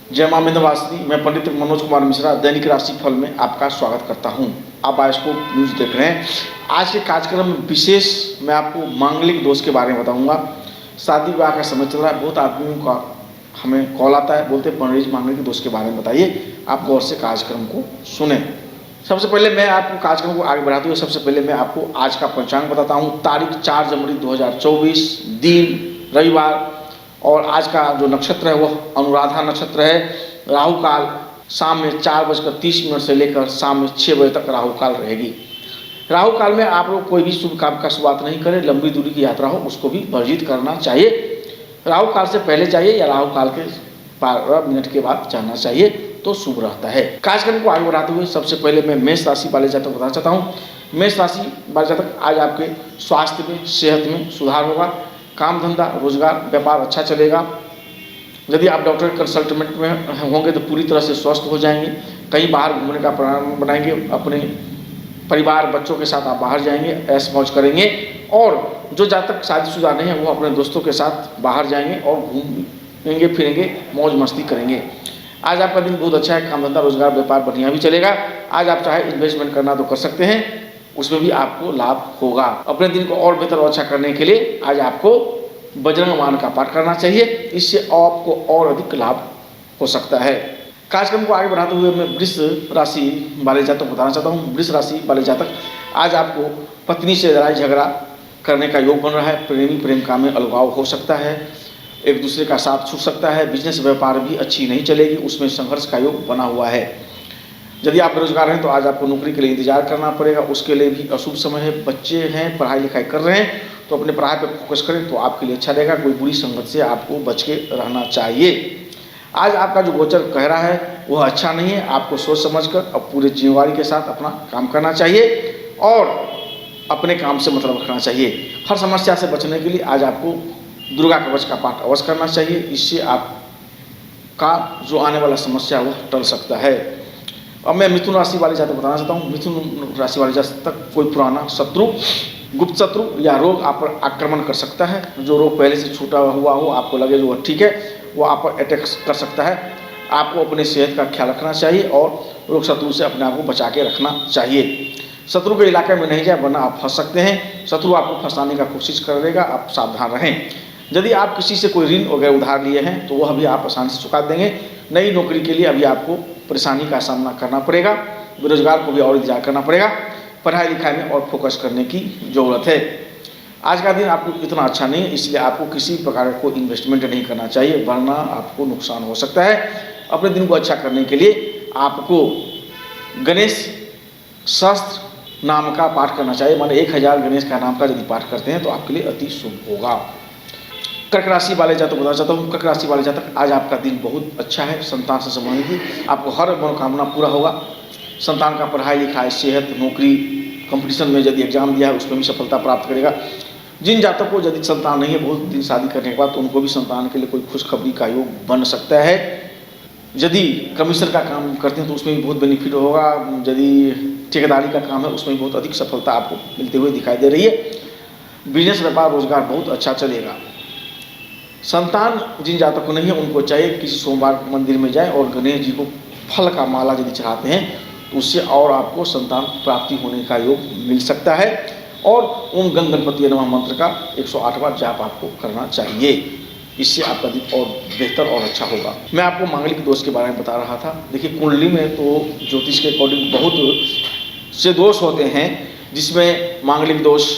जय मां विंध्यवासिनी। मैं पंडित मनोज कुमार मिश्रा दैनिक राशि फल में आपका स्वागत करता हूं। आप बायोस्कोप न्यूज देख रहे हैं। आज के कार्यक्रम में विशेष मैं आपको मांगलिक दोष के बारे में बताऊंगा। शादी विवाह का समय चल रहा है, बहुत आदमियों का हमें कॉल आता है, बोलते हैं पंडित जी मांगलिक दोष के बारे में बताइए। आप गौर से कार्यक्रम को सुने। सबसे पहले मैं आपको कार्यक्रम को आगे बढ़ाते हुए सबसे पहले मैं आपको आज का पंचांग बताता हूँ। तारीख 4 जनवरी 2024, दिन रविवार, और आज का जो नक्षत्र है वह अनुराधा नक्षत्र है। राहु काल शाम में 4:30 से लेकर शाम में 6 बजे तक राहु काल रहेगी। राहु काल में आप लोग कोई भी शुभ काम का शुरुआत नहीं करें। लंबी दूरी की यात्रा हो उसको भी वर्जित करना चाहिए। राहु काल से पहले चाहिए या राहु काल के 12 मिनट के बाद जाना चाहिए तो शुभ रहता है। कार्यक्रम को आगे बढ़ाते हुए सबसे पहले मैं मेष राशि वाले जातक बताना चाहता हूँ। मेष राशि वाले जातक आज आपके स्वास्थ्य में, सेहत में सुधार होगा। काम धंधा रोजगार व्यापार अच्छा चलेगा। यदि आप डॉक्टर कंसल्टमेंट में होंगे तो पूरी तरह से स्वस्थ हो जाएंगे। कहीं बाहर घूमने का प्लान बनाएंगे, अपने परिवार बच्चों के साथ आप बाहर जाएंगे, ऐश मौज करेंगे। और जो जातक शादीशुदा नहीं है वो अपने दोस्तों के साथ बाहर जाएंगे और घूमेंगे फिरेंगे, मौज मस्ती करेंगे। आज आपका दिन बहुत अच्छा है। काम धंधा रोजगार व्यापार बढ़िया भी चलेगा। आज आप चाहे इन्वेस्टमेंट करना तो कर सकते हैं, उसमें भी आपको लाभ होगा। अपने दिन को और बेहतर और अच्छा करने के लिए आज आपको बजरंग बाण का पाठ करना चाहिए, इससे आपको और अधिक लाभ हो सकता है। कार्यक्रम को आगे बढ़ाते हुए मैं वृष राशि वाले जातक बताना चाहता हूँ। वृष राशि वाले जातक आज आपको पत्नी से लड़ाई झगड़ा करने का योग बन रहा है। प्रेमी प्रेम काम में अलगाव हो सकता है, एक दूसरे का साथ छूट सकता है। बिजनेस व्यापार भी अच्छी नहीं चलेगी, उसमें संघर्ष का योग बना हुआ है। यदि आप बेरोजगार हैं तो आज आपको नौकरी के लिए इंतजार करना पड़ेगा, उसके लिए भी अशुभ समय है। बच्चे हैं, पढ़ाई लिखाई कर रहे हैं तो अपने पढ़ाई पर फोकस करें तो आपके लिए अच्छा रहेगा। कोई बुरी संगत से आपको बच के रहना चाहिए। आज आपका जो गोचर कह रहा है वह अच्छा नहीं है। आपको सोच समझकर अब पूरे जिम्मेवारी के साथ अपना काम करना चाहिए और अपने काम से मतलब रखना चाहिए। हर समस्या से बचने के लिए आज आपको दुर्गा कवच का पाठ अवश्य करना चाहिए, इससे आपका जो आने वाला समस्या वह टल सकता है। अब मैं मिथुन राशि वाले जातक बताना चाहता हूँ। मिथुन राशि वाले जातक कोई पुराना शत्रु, गुप्त शत्रु या रोग आप पर आक्रमण कर सकता है। जो रोग पहले से छूटा हुआ हो, आपको लगे जो ठीक है, वो आप पर अटैक कर सकता है। आपको अपने सेहत का ख्याल रखना चाहिए और रोग शत्रु से अपने आप को बचा के रखना चाहिए। शत्रु के इलाके में नहीं जाए वरना आप फंस सकते हैं। शत्रु आपको फंसाने का कोशिश करेगा, आप सावधान रहें। यदि आप किसी से कोई ऋण वगैरह उधार लिए हैं तो वह भी आप आसानी से चुका देंगे। नई नौकरी के लिए अभी आपको परेशानी का सामना करना पड़ेगा। बेरोजगार को भी और इंतजार करना पड़ेगा। पढ़ाई लिखाई में और फोकस करने की ज़रूरत है। आज का दिन आपको इतना अच्छा नहीं है, इसलिए आपको किसी प्रकार को इन्वेस्टमेंट नहीं करना चाहिए वरना आपको नुकसान हो सकता है। अपने दिन को अच्छा करने के लिए आपको गणेश सहस्त्र नाम का पाठ करना चाहिए। माने 1000 गणेश का नाम का यदि पाठ करते हैं तो आपके लिए अति शुभ होगा। कर्क राशि वाले जातक बताना चाहता हूँ। कर्क राशि वाले जातक आज आपका दिन बहुत अच्छा है। संतान से संबंधित आपको हर मनोकामना पूरा होगा। संतान का पढ़ाई लिखाई, सेहत, नौकरी, कंपटीशन में यदि एग्जाम दिया है उसमें भी सफलता प्राप्त करेगा। जिन जातकों को यदि संतान नहीं है बहुत दिन शादी करने के बाद तो उनको भी संतान के लिए कोई खुशखबरी का योग बन सकता है। यदि कमीशन का काम करते हैं तो उसमें भी बहुत बेनिफिट होगा। यदि ठेकेदारी का काम है उसमें भी बहुत अधिक सफलता आपको मिलते हुए दिखाई दे रही है। बिजनेस व्यापार रोजगार बहुत अच्छा चलेगा। संतान जिन जातकों को नहीं है उनको चाहिए किसी सोमवार मंदिर में जाएं और गणेश जी को फल का माला यदि चढ़ाते हैं तो उससे और आपको संतान प्राप्ति होने का योग मिल सकता है। और ओम गंग गणपति नमः मंत्र का 108 बार जाप आपको करना चाहिए, इससे आपका दिन और बेहतर और अच्छा होगा। मैं आपको मांगलिक दोष के बारे में बता रहा था। देखिए कुंडली में तो ज्योतिष के अकॉर्डिंग बहुत से दोष होते हैं, जिसमें मांगलिक दोष,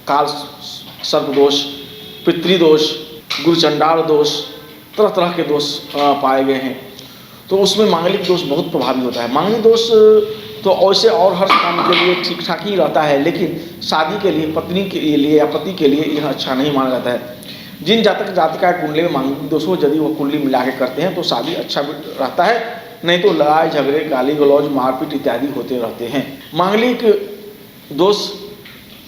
काल सर्प दोष, पितृदोष, गुरुचंडाल दोष, तरह तरह के दोष पाए गए हैं। तो उसमें मांगलिक दोष बहुत प्रभावी होता है। मांगलिक दोष तो ऐसे और हर काम के लिए ठीक ठाक ही रहता है, लेकिन शादी के लिए, पत्नी के लिए या पति के लिए यह अच्छा नहीं माना जाता है। जिन जातक जातिका कुंडली में मांगलिक दोष हो यदि वो कुंडली मिला के करते हैं तो शादी अच्छा रहता है, नहीं तो लड़ाई झगड़े, गाली गलौज, मारपीट इत्यादि होते रहते हैं। मांगलिक दोष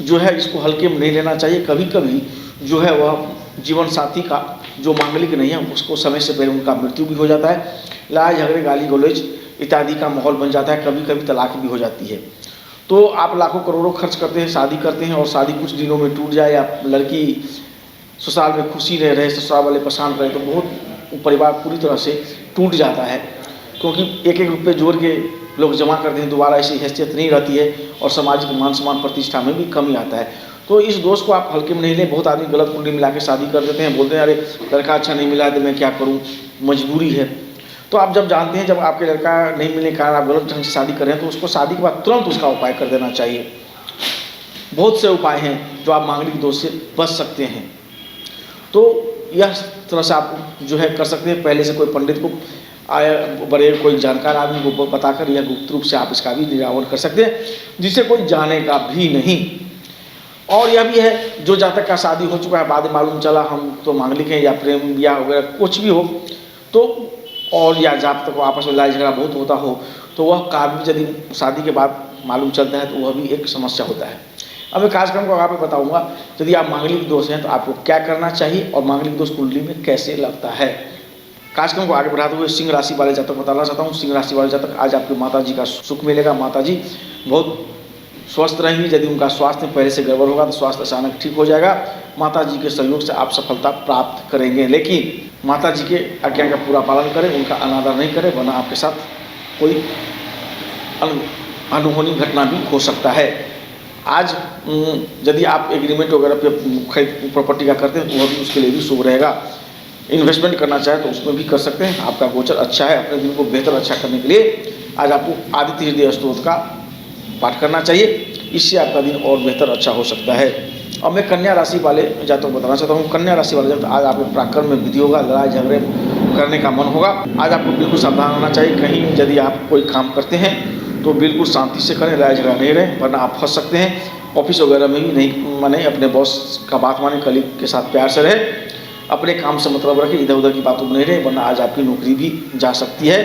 जो है इसको हल्के में नहीं लेना चाहिए। कभी कभी जो है वह जीवन साथी का जो मांगलिक नहीं है उसको समय से पहले उनका मृत्यु भी हो जाता है। लड़ाई झगड़े, गाली गलौज इत्यादि का माहौल बन जाता है। कभी कभी तलाक भी हो जाती है। तो आप लाखों करोड़ों खर्च करते हैं, शादी करते हैं और शादी कुछ दिनों में टूट जाए या लड़की ससुराल में खुशी रहे, ससुराल वाले परेशान करें तो बहुत परिवार पूरी तरह से टूट जाता है, क्योंकि एक एक रुपये जोड़ के लोग जमा करते हैं, दोबारा ऐसी हैसियत नहीं रहती है और सामाजिक मान सम्मान प्रतिष्ठा में भी कमी आता है। तो इस दोस्त को आप हल्के में नहीं लें। बहुत आदमी गलत कुंडली मिला के शादी कर देते हैं, बोलते हैं अरे लड़का अच्छा नहीं मिला है तो मैं क्या करूँ, मजबूरी है। तो आप जब जानते हैं जब आपके लड़का नहीं मिलने के कारण आप गलत ढंग से शादी कर रहे हैं, तो उसको शादी के बाद तुरंत उसका उपाय कर देना चाहिए। बहुत से उपाय हैं जो आप मांगलिक दोष से बच सकते हैं। तो यह तरह से आप जो है कर सकते हैं। पहले से कोई पंडित को बड़े कोई जानकार आदमी को बताकर यह गुप्त रूप से आप इसका भी निरावरण कर सकते हैं, जिसे कोई जानेगा भी नहीं। और यह भी है जो जातक का शादी हो चुका है, बाद में मालूम चला हम तो मांगलिक हैं या प्रेम या वगैरह कुछ भी हो, तो और या जब तक आपस में लड़ाई झगड़ा बहुत होता हो, तो वह कार्य यदि शादी के बाद मालूम चलता है तो वह भी एक समस्या होता है। अब मैं कार्यक्रम को आपको बताऊंगा यदि आप मांगलिक दोष हैं तो आपको क्या करना चाहिए और मांगलिक दोष कुंडली में कैसे लगता है। कार्यक्रम को आगे बढ़ाते हुए सिंह राशि वाले जातक बताना चाहता हूँ। सिंह राशि वाले जातक, आज आपकी माता जी का सुख मिलेगा। माता जी बहुत स्वस्थ रहेंगी। यदि उनका स्वास्थ्य पहले से गड़बड़ होगा तो स्वास्थ्य अचानक ठीक हो जाएगा। माता जी के सहयोग से आप सफलता प्राप्त करेंगे, लेकिन माता जी के आज्ञा का पूरा पालन करें, उनका अनादर नहीं करें, वरना आपके साथ कोई अनहोनी घटना भी हो सकता है। आज यदि आप एग्रीमेंट वगैरह पे खरीद प्रॉपर्टी का करते हैं तो वह भी उसके लिए भी शुभ रहेगा। इन्वेस्टमेंट करना चाहे तो उसमें भी कर सकते हैं। आपका गोचर अच्छा है। अपने दिन को बेहतर अच्छा करने के लिए आज आपको आदित्य हृदय स्तोत्र का पाठ करना चाहिए, इससे आपका दिन और बेहतर अच्छा हो सकता है। अब मैं कन्या राशि वाले जातकों को बताना चाहता हूँ। कन्या राशि वाले जातक, आज आपके पराक्रम में वृद्धि होगा, लड़ाई झगड़े करने का मन होगा। आज आपको बिल्कुल सावधान रहना चाहिए। कहीं यदि आप कोई काम करते हैं तो बिल्कुल शांति से करें, लड़ाई झगड़ा नहीं रहे, वरना आप फंस सकते हैं। ऑफिस वगैरह में भी नहीं माने, अपने बॉस का बात माने, कलीग के साथ प्यार से रहे, अपने काम से मतलब रखें, इधर उधर की बातों में नहीं रहे, वरना आज आपकी नौकरी भी जा सकती है।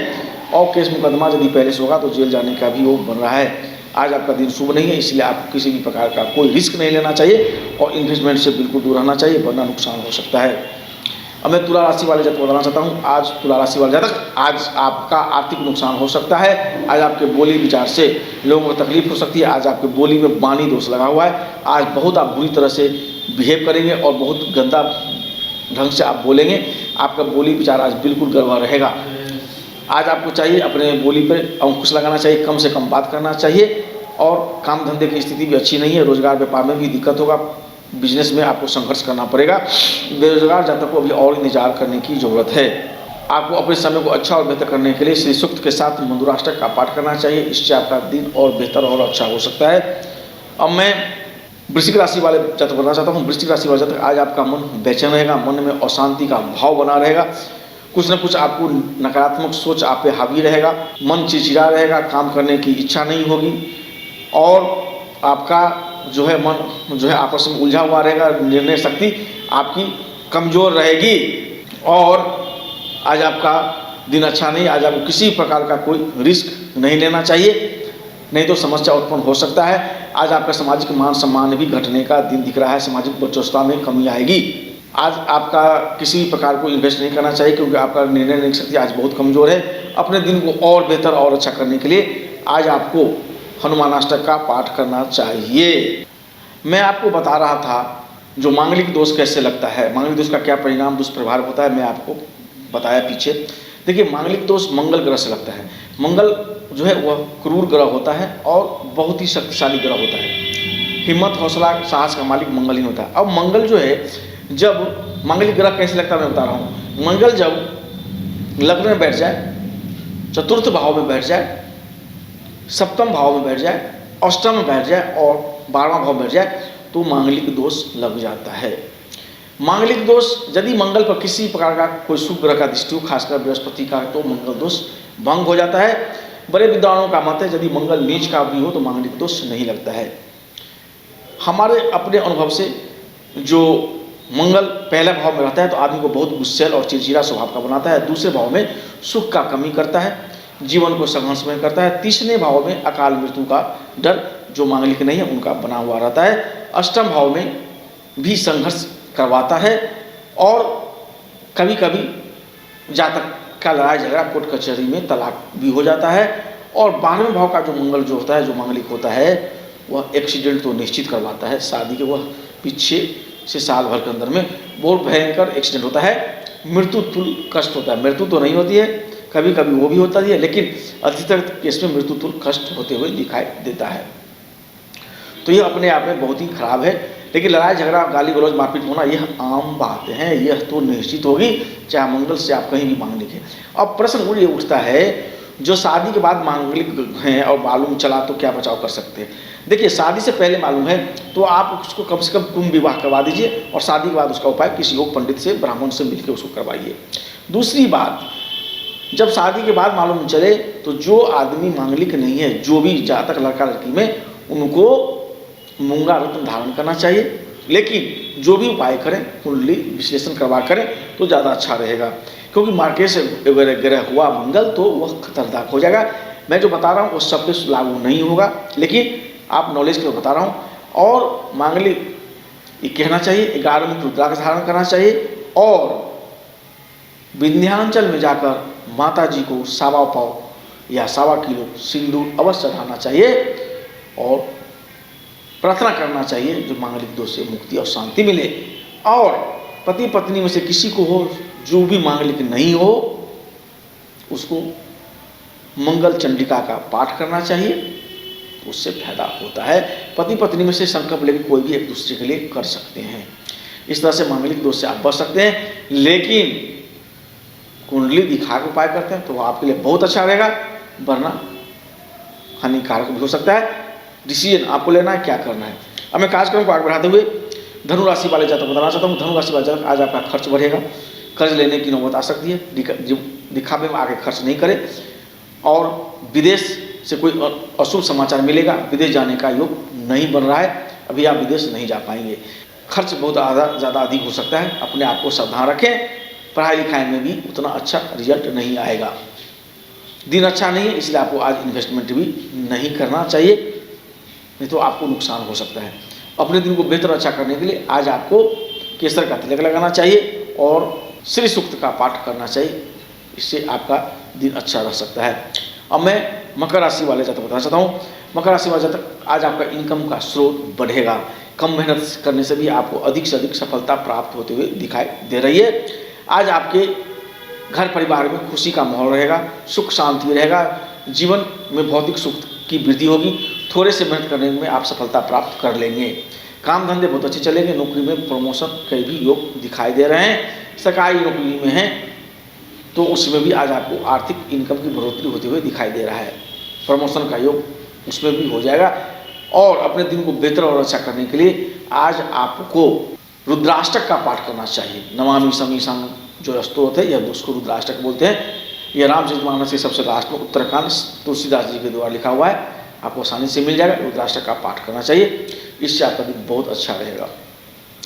और केस मुकदमा यदि पहले से होगा तो जेल जाने का भी योग बन रहा है। आज आपका दिन शुभ नहीं है, इसलिए आपको किसी भी प्रकार का कोई रिस्क नहीं लेना चाहिए और इन्वेस्टमेंट से बिल्कुल दूर रहना चाहिए, वरना नुकसान हो सकता है। अब मैं तुला राशि वाले जातक बताना चाहता हूँ। आज तुला राशि वाले जातक, आज आपका आर्थिक नुकसान हो सकता है। आज आपके बोली विचार से लोगों को तकलीफ हो सकती है। आज आपके बोली में वाणी दोष लगा हुआ है। आज बहुत आप बुरी तरह से बिहेव करेंगे और बहुत गंदा ढंग से आप बोलेंगे। आपका बोली विचार आज बिल्कुल गड़बड़ रहेगा। आज आपको चाहिए अपने बोली पर अंकुश लगाना चाहिए, कम से कम बात करना चाहिए। और काम धंधे की स्थिति भी अच्छी नहीं है, रोजगार व्यापार में भी दिक्कत होगा, बिजनेस में आपको संघर्ष करना पड़ेगा। बेरोजगार जातकों को अभी और इंतजार करने की जरूरत है। आपको अपने समय को अच्छा और बेहतर करने के लिए श्री सूक्त के साथ मंदुराष्टक का पाठ करना चाहिए, इससे आपका दिन और बेहतर और अच्छा हो सकता है। अब मैं वृश्चिक राशि वाले जातक बताना चाहता हूँ। वृश्चिक राशि वाले जातक, आज आपका मन बेचैन रहेगा, मन में अशांति का भाव बना रहेगा, कुछ न कुछ आपको नकारात्मक सोच आप पे हावी रहेगा, मन चिड़चिड़ा रहेगा, काम करने की इच्छा नहीं होगी और आपका जो है मन जो है आपस में उलझा हुआ रहेगा। निर्णय शक्ति आपकी कमज़ोर रहेगी और आज आपका दिन अच्छा नहीं। आज आपको किसी प्रकार का कोई रिस्क नहीं लेना चाहिए, नहीं तो समस्या उत्पन्न हो सकता है। आज आपका सामाजिक मान सम्मान भी घटने का दिन दिख रहा है, सामाजिक बर्चस्वता में कमी आएगी। आज आपका किसी प्रकार को इन्वेस्ट नहीं करना चाहिए, क्योंकि आपका निर्णय लेने की शक्ति आज बहुत कमज़ोर है। अपने दिन को और बेहतर और अच्छा करने के लिए आज आपको हनुमानाष्टक का पाठ करना चाहिए। मैं आपको बता रहा था जो मांगलिक दोष कैसे लगता है, मांगलिक दोष का क्या परिणाम दुष्प्रभाव होता है, मैं आपको बताया पीछे। देखिए, मांगलिक दोष मंगल ग्रह से लगता है। मंगल जो है वह क्रूर ग्रह होता है और बहुत ही शक्तिशाली ग्रह होता है। हिम्मत, हौसला, साहस का मालिक मंगल ही होता है। अब मंगल जो है, जब मांगलिक ग्रह कैसे लगता है मैं बता रहा हूँ। मंगल जब लग्न में बैठ जाए, चतुर्थ भाव में बैठ जाए, सप्तम भाव में बैठ जाए, अष्टम में बैठ जाए और 12वां भाव में बैठ जाए, तो मांगलिक दोष लग जाता है। मांगलिक दोष यदि मंगल पर किसी प्रकार का कोई शुभ ग्रह का दृष्टि हो, खासकर बृहस्पति का, तो मंगल दोष भंग हो जाता है। बड़े विद्वानों का मत है यदि मंगल नीच का भी हो तो मांगलिक दोष नहीं लगता है। हमारे अपने अनुभव से जो मंगल पहले भाव में रहता है तो आदमी को बहुत गुस्सैल और चिड़चिड़ा स्वभाव का बनाता है। दूसरे भाव में सुख का कमी करता है, जीवन को संघर्षमय करता है। तीसरे भाव में अकाल मृत्यु का डर जो मांगलिक नहीं है उनका बना हुआ रहता है। अष्टम भाव में भी संघर्ष करवाता है और कभी कभी जातक का लड़ाई झगड़ा कोर्ट कचहरी में तलाक भी हो जाता है। और 12वें भाव का जो मंगल जो होता है, जो मांगलिक होता है, वह एक्सीडेंट तो निश्चित करवाता है। शादी के वह पीछे से साल भर के अंदर में बहुत भयंकर एक्सीडेंट होता है, मृत्यु तुल्य कष्ट होता है। मृत्यु तो नहीं होती है, कभी कभी वो भी होता ही है, लेकिन अधिकतर केस में मृत्यु तुल्य कष्ट होते हुए दिखाई देता है। तो ये अपने आप में बहुत ही खराब है। लेकिन लड़ाई झगड़ा, गाली गलौज, मारपीट होना यह आम बात है, यह तो निश्चित होगी, चाहे मंगल से आप कहीं भी मांगलिक है। अब प्रश्न ये उठता है, जो शादी के बाद मांगलिक हैं और मालूम चला तो क्या बचाव कर सकते हैं? देखिए, शादी से पहले मालूम है तो आप उसको कम से कम कुंभ विवाह करवा दीजिए, और शादी के बाद उसका उपाय किसी योग पंडित से, ब्राह्मण से मिलकर उसको करवाइए। दूसरी बात, जब शादी के बाद मालूम चले तो जो आदमी मांगलिक नहीं है, जो भी जातक लड़का लड़की में, उनको मूंगा रत्न धारण करना चाहिए। लेकिन जो भी उपाय करें, कुंडली विश्लेषण करवा करें तो ज़्यादा अच्छा रहेगा, क्योंकि मार्केट से ग्रह हुआ मंगल तो वह खतरनाक हो जाएगा। मैं जो बता रहा हूँ वो सब पे लागू नहीं होगा, लेकिन आप नॉलेज के लिए बता रहा हूँ। और मांगलिक ये कहना चाहिए 11 मुख रुद्राक्ष धारण करना चाहिए, और विंध्याचल में जाकर माता जी को सवा पाव या सवा किलो सिंदूर अवश्य चढ़ाना चाहिए, और प्रार्थना करना चाहिए जो मांगलिक दोष से मुक्ति और शांति मिले। और पति पत्नी में से किसी को हो जो भी मांगलिक नहीं हो, उसको मंगल चंडिका का पाठ करना चाहिए, उससे फायदा होता है। पति पत्नी में से संकल्प लेकर कोई भी एक दूसरे के लिए कर सकते हैं। इस तरह से मांगलिक दोष से आप बच सकते हैं। लेकिन कुंडली दिखा के उपाय करते हैं तो वह आपके लिए बहुत अच्छा रहेगा, वरना हानिकारक भी हो सकता है। डिसीजन आपको लेना है, क्या करना है। अब मैं कार्यक्रम को आगे बढ़ाते हुए धनु राशि वाले जातक बताना चाहता हूँ। धनु राशि वाले जातक, आज आपका खर्च बढ़ेगा, कर्ज लेने की नौबत आ सकती है, दिखावे में आगे खर्च नहीं करें, और विदेश से कोई अशुभ समाचार मिलेगा। विदेश जाने का योग नहीं बन रहा है, अभी आप विदेश नहीं जा पाएंगे। खर्च बहुत ज़्यादा अधिक हो सकता है, अपने आप को सावधान रखें। पढ़ाई लिखाई में भी उतना अच्छा रिजल्ट नहीं आएगा। दिन अच्छा नहीं है, इसलिए आपको आज इन्वेस्टमेंट भी नहीं करना चाहिए, नहीं तो आपको नुकसान हो सकता है। अपने दिन को बेहतर अच्छा करने के लिए आज आपको केसर का तिलक लगाना चाहिए और श्री सूक्त का पाठ करना चाहिए, इससे आपका दिन अच्छा रह सकता है। अब मैं मकर राशि वाले जातक बताना चाहता हूँ। मकर राशि वाले जातक, आज आपका इनकम का स्रोत बढ़ेगा। कम मेहनत करने से भी आपको अधिक से अधिक सफलता प्राप्त होते हुए दिखाई दे रही है। आज आपके घर परिवार में खुशी का माहौल रहेगा, सुख शांति रहेगा, जीवन में भौतिक सुख की वृद्धि होगी। थोड़े से मेहनत करने में आप सफलता प्राप्त कर लेंगे। काम धंधे बहुत अच्छे चलेंगे। नौकरी में प्रमोशन के भी योग दिखाई दे रहे हैं। सरकारी नौकरी में हैं तो उसमें भी आज आपको आर्थिक इनकम की बढ़ोतरी होते हुए दिखाई दे रहा है। प्रमोशन का योग उसमें भी हो जाएगा। और अपने दिन को बेहतर और अच्छा करने के लिए आज आपको रुद्राष्टक का पाठ करना चाहिए। नमामि समीसांग जो स्तोत्र है, यह उसको रुद्राष्टक बोलते हैं। यह रामचरितमानस के सबसे लास्ट में उत्तराखंड तुलसीदास जी के द्वारा लिखा हुआ है, आपको आसानी से मिल जाएगा। रुद्राष्टक का पाठ करना चाहिए, इससे आपका दिन बहुत अच्छा रहेगा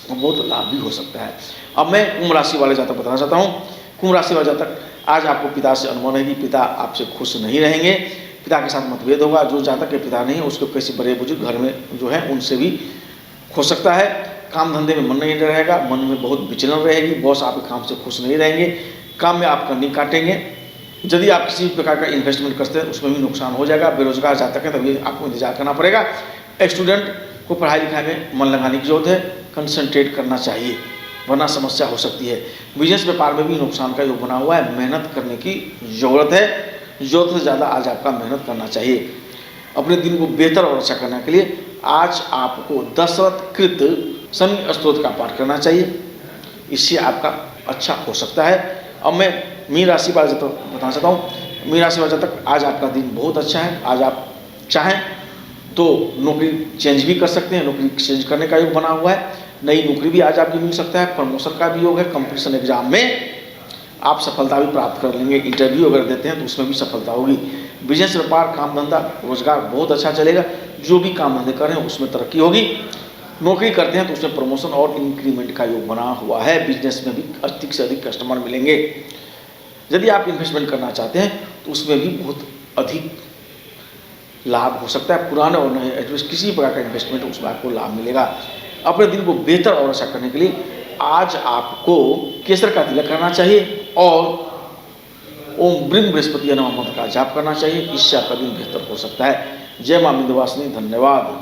और बहुत लाभ भी हो सकता है। अब मैं कुंभ राशि वाले जातक बताना चाहता हूँ। कुंभ राशि वाले जातक, आज आपको पिता से अनुभव है कि पिता आपसे खुश नहीं रहेंगे, पिता के साथ मतभेद होगा। जो जातक के पिता नहीं है उसको किसी बड़े बुजुर्ग घर में जो है उनसे भी हो सकता है। काम धंधे में मन नहीं रहेगा, मन में बहुत विचलन रहेगी, बॉस आपके काम से खुश नहीं रहेंगे, काम में आप कन्नी काटेंगे। यदि आप किसी प्रकार का इन्वेस्टमेंट करते हैं उसमें भी नुकसान हो जाएगा। बेरोजगार जातक है तभी आपको इंतजार करना पड़ेगा। स्टूडेंट को पढ़ाई लिखाई में मन लगाने की जरूरत है, कंसंट्रेट करना चाहिए, वरना समस्या हो सकती है। बिजनेस व्यापार में भी नुकसान का योग बना हुआ है, मेहनत करने की ज़रूरत है। ज़रूरत से ज़्यादा आज आपका मेहनत करना चाहिए। अपने दिन को बेहतर और अच्छा करने के लिए आज आपको दशरथ कृत शनि स्तोत्र का पाठ करना चाहिए, इससे आपका अच्छा हो सकता है। अब मैं मीन राशि वाले जातक बताना चाहता हूँ। मीन राशि वाले जातक, आज आपका दिन बहुत अच्छा है। आज आप चाहें तो नौकरी चेंज भी कर सकते हैं, नौकरी चेंज करने का योग बना हुआ है। नई नौकरी भी आज आपकी मिल सकता है, प्रमोशन का भी योग है। कंपटीशन एग्जाम में आप सफलता भी प्राप्त कर लेंगे। इंटरव्यू अगर देते हैं तो उसमें भी सफलता होगी। बिजनेस व्यापार काम धंधा रोजगार बहुत अच्छा चलेगा। जो भी काम धंधे कर रहे हैं उसमें तरक्की होगी। नौकरी करते हैं तो उसमें प्रमोशन और इंक्रीमेंट का योग बना हुआ है। बिजनेस में भी अधिक से अधिक कस्टमर मिलेंगे। यदि आप इन्वेस्टमेंट करना चाहते हैं तो उसमें भी बहुत अधिक लाभ हो सकता है। पुराने और नए किसी प्रकार का इन्वेस्टमेंट उसमें आपको लाभ मिलेगा। अपने दिन को बेहतर और अच्छा करने के लिए आज आपको केसर का तिलक करना चाहिए और ओम ब्रीम बृहस्पति नमः मंत्र का जाप करना चाहिए, इससे आपका दिन बेहतर हो सकता है। जय मां विंध्यवासिनी, धन्यवाद।